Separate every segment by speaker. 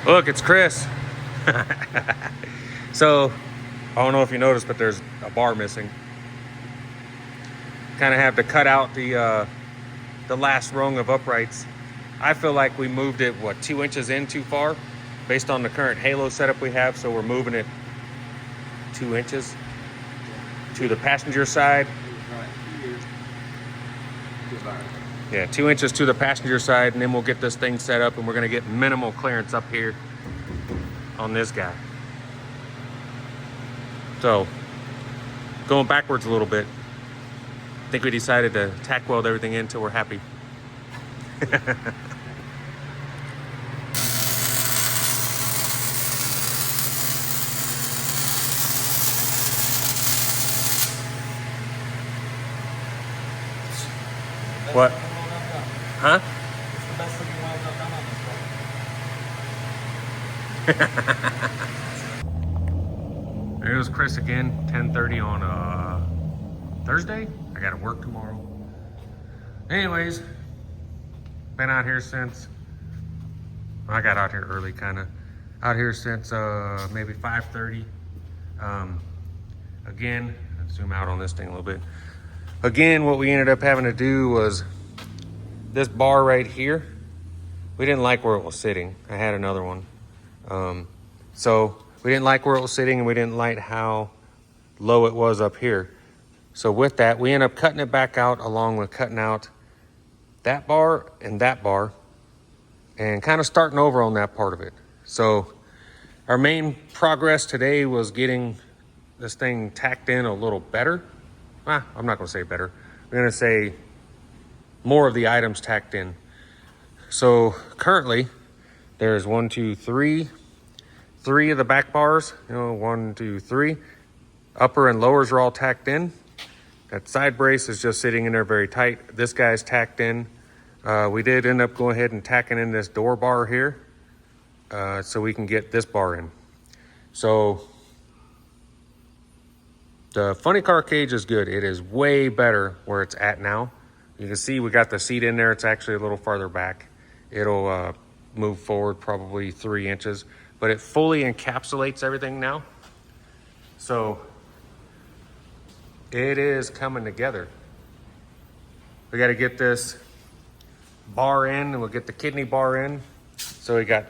Speaker 1: Look, it's Chris. So, I don't know if you noticed, but there's a bar missing. Kind of have to cut out the last rung of uprights. I feel like we moved it, 2 inches in too far based on the current halo setup we have. So we're moving it 2 inches to the passenger side. Yeah, 2 inches to the passenger side, and then we'll get this thing set up, and we're gonna get minimal clearance up here on this guy. So, going backwards a little bit, I think we decided to tack weld everything in until we're happy. What? Huh?
Speaker 2: It's the best looking weld I've done on this one.
Speaker 1: There goes Chris again, 10:30 on Thursday. I gotta work tomorrow. Anyways, been out here since, I got out here early kinda. Out here since maybe 5:30. Again, let's zoom out on this thing a little bit. Again, what we ended up having to do was this bar right here. We didn't like where it was sitting. I had another one. So we didn't like where it was sitting, and we didn't like how low it was up here. So with that, we end up cutting it back out, along with cutting out that bar, and kind of starting over on that part of it. So our main progress today was getting this thing tacked in a little better. I'm not gonna say better. I'm gonna say more of the items tacked in. So currently there's 1, 2, 3 of the back bars, 1, 2, 3. Upper and lowers are all tacked in. That side brace is just sitting in there very tight. This guy's tacked in. We did end up going ahead and tacking in this door bar here, so we can get this bar in. So the funny car cage is good. It is way better where it's at now. You can see we got the seat in there. It's actually a little farther back. It'll move forward probably 3 inches, but it fully encapsulates everything now. So it is coming together. We got to get this bar in, and we'll get the kidney bar in. So we got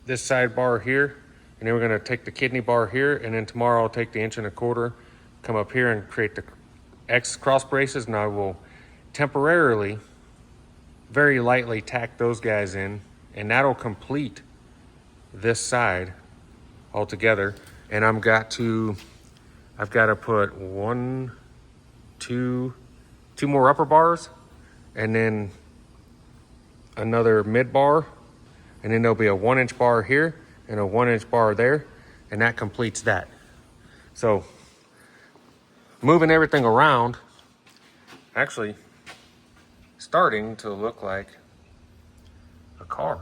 Speaker 1: this side bar here, and then we're gonna take the kidney bar here, and then tomorrow I'll take the 1.25 inch, come up here and create the X cross braces, and I will temporarily, very lightly tack those guys in, and that'll complete this side altogether. And I've got to put 1, 2 more upper bars, and then another mid bar, and then there'll be a 1 inch bar here and a 1 inch bar there, and that completes that. So moving everything around, actually starting to look like a car.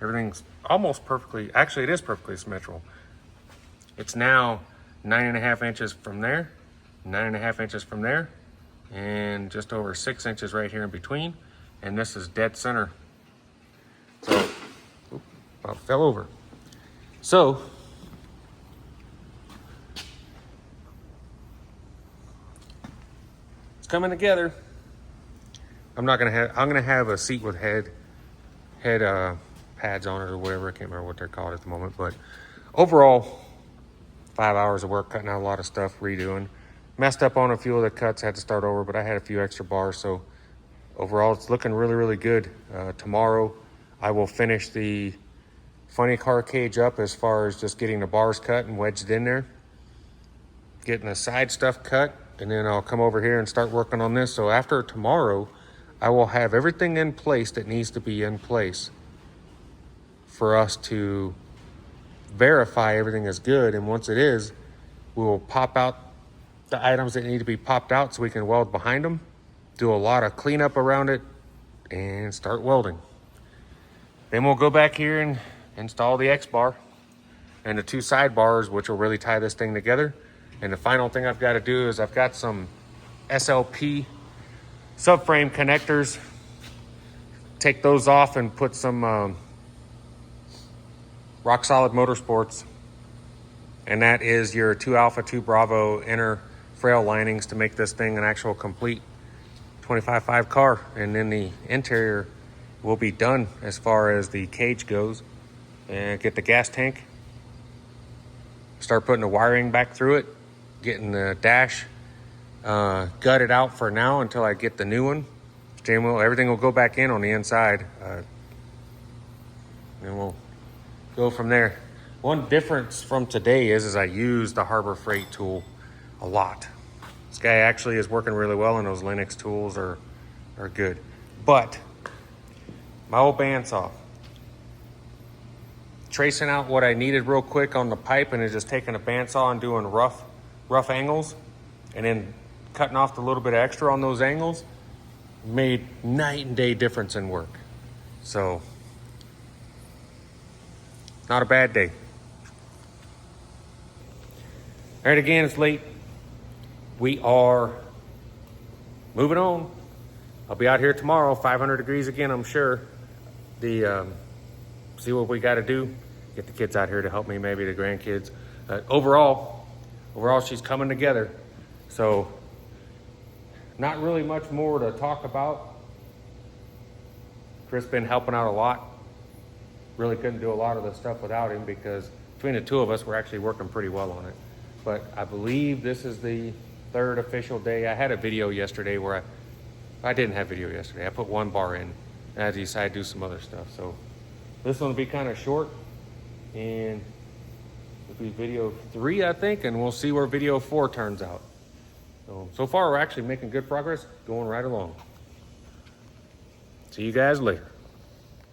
Speaker 1: Everything's almost perfectly, actually it is perfectly symmetrical. It's now 9.5 inches from there, 9.5 inches from there, and just over 6 inches right here in between. And this is dead center. So, about fell over. So, it's coming together. I'm gonna have a seat with head pads on it or whatever. I can't remember what they're called at the moment. But overall, 5 hours of work, cutting out a lot of stuff, redoing. Messed up on a few of the cuts, had to start over, but I had a few extra bars. So overall, it's looking really, really good. Tomorrow, I will finish the funny car cage up as far as just getting the bars cut and wedged in there, getting the side stuff cut, and then I'll come over here and start working on this. So after tomorrow, I will have everything in place that needs to be in place for us to verify everything is good. And once it is, we will pop out the items that need to be popped out so we can weld behind them, do a lot of cleanup around it, and start welding. Then we'll go back here and install the X bar and the 2 side bars, which will really tie this thing together. And the final thing I've got to do is I've got some SLP subframe connectors take those off and put some Rock Solid Motorsports, and that is your 2 Alpha 2 Bravo inner frail linings to make this thing an actual complete 25.5 car. And then the interior will be done as far as the cage goes, and get the gas tank, start putting the wiring back through it, getting the dash gutted out for now until I get the new one. Steering wheel, everything will go back in on the inside, and we'll go from there. One difference from today is I use the Harbor Freight tool a lot. This guy actually is working really well, and those Linux tools are good. But my old bandsaw, tracing out what I needed real quick on the pipe, and then just taking a bandsaw and doing rough angles, and then cutting off the little bit extra on those angles, made night and day difference in work. So, not a bad day. All right, again, it's late. We are moving on. I'll be out here tomorrow, 500 degrees again, I'm sure. See what we got to do. Get the kids out here to help me, maybe the grandkids. Overall, she's coming together. So, not really much more to talk about. Chris been helping out a lot. Really couldn't do a lot of the stuff without him, because between the two of us, we're actually working pretty well on it. But I believe this is the 3rd official day. I had a video yesterday where I didn't have video yesterday. I put one bar in, and I decided to do some other stuff. So this one will be kind of short, and it'll be video 3, I think, and we'll see where video 4 turns out. So far we're actually making good progress, going right along. See you guys later.